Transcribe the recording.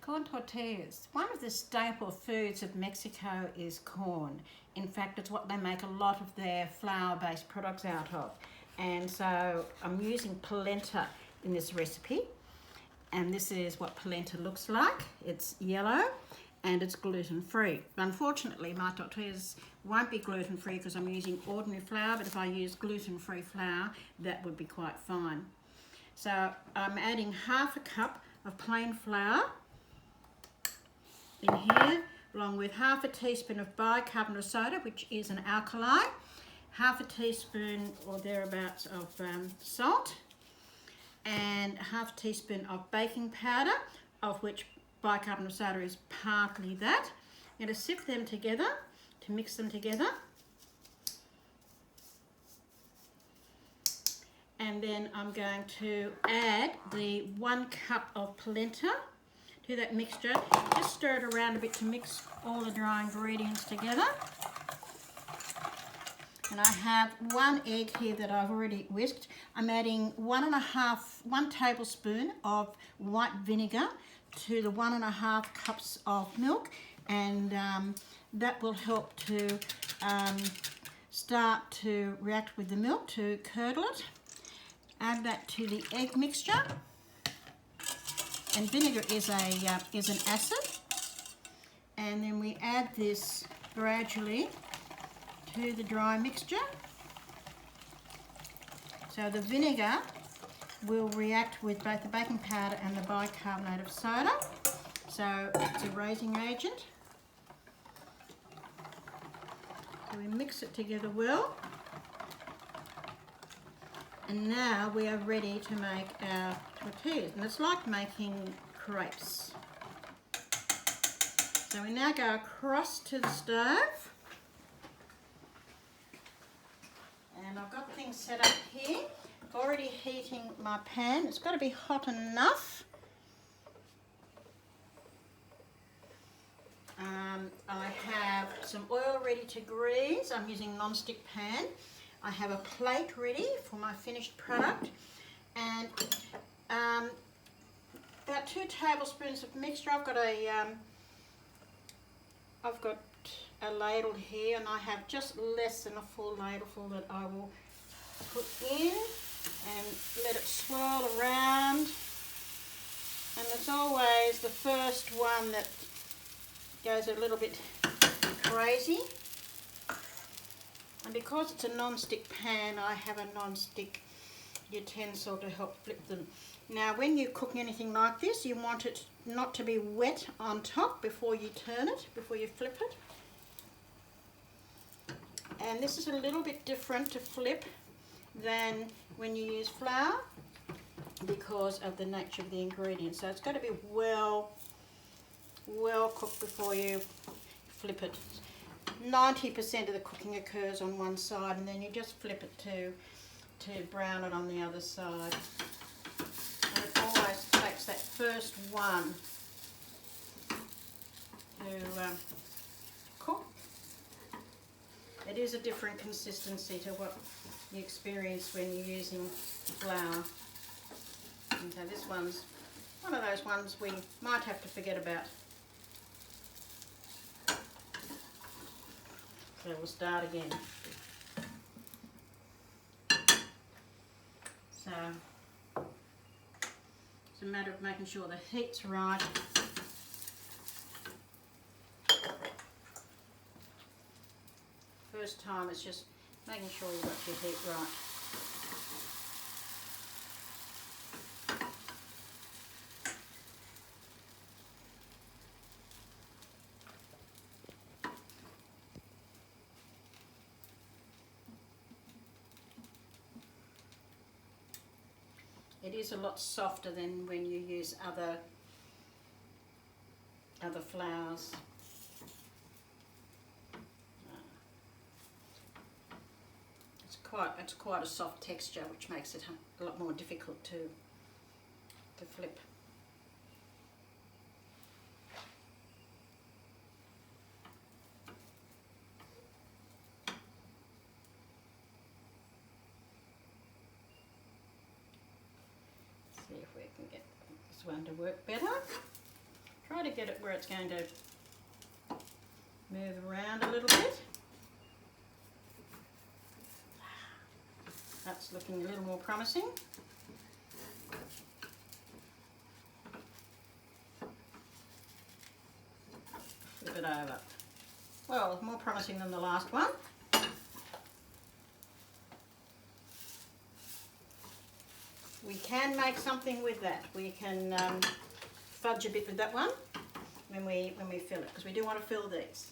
Corn tortillas. One of the staple foods of Mexico is corn. In fact, it's what they make a lot of their flour-based products out of. And so I'm using polenta in this recipe. And this is what polenta looks like. It's yellow and it's gluten-free. Unfortunately, my tortillas won't be gluten-free because I'm using ordinary flour, but if I use gluten-free flour, that would be quite fine. So I'm adding half a cup of plain flour in here, along with half a teaspoon of bicarbonate of soda, which is an alkali, half a teaspoon or thereabouts of salt, and half a teaspoon of baking powder, of which bicarbonate of soda is partly that. I'm going to sift them together to mix them together. And then I'm going to add the 1 cup of polenta to that mixture. Just stir it around a bit to mix all the dry ingredients together. And I have 1 egg here that I've already whisked. I'm adding 1 tablespoon of white vinegar to the 1.5 cups of milk, and that will help to start to react with the milk to curdle it. Add that to the egg mixture. And vinegar is an acid, and then we add this gradually to the dry mixture. So the vinegar will react with both the baking powder and the bicarbonate of soda, so it's a raising agent. So we mix it together well, and now we are ready to make our tortillas, and it's like making crepes. So we now go across to the stove, and I've got things set up here. I'm already heating my pan. It's got to be hot enough. I have some oil ready to grease. I'm using a non-stick pan. I have a plate ready for my finished product, and about 2 tablespoons of mixture. I've got a ladle here, and I have just less than a full ladleful that I will put in and let it swirl around. And it's always the first one that goes a little bit crazy. And because it's a non-stick pan, I have a non-stick utensil to help flip them. Now, when you're cooking anything like this, you want it not to be wet on top before you turn it, before you flip it. And this is a little bit different to flip than when you use flour because of the nature of the ingredients. So it's got to be well cooked before you flip it. 90% of the cooking occurs on one side, and then you just flip it to brown it on the other side. And it always takes that first one to cook. It is a different consistency to what you experience when you're using flour. And so this one's one of those ones we might have to forget about. So we'll start again. So it's a matter of making sure the heat's right. First time it's just making sure you've got your heat right. It is a lot softer than when you use other flours. It's quite a soft texture, which makes it a lot more difficult to flip. See if we can get this one to work better. try to get it where it's going to move around a little bit. That's looking a little more promising. Flip it over. Well, more promising than the last one. We can make something with that. We can fudge a bit with that one when we fill it, because we do want to fill these.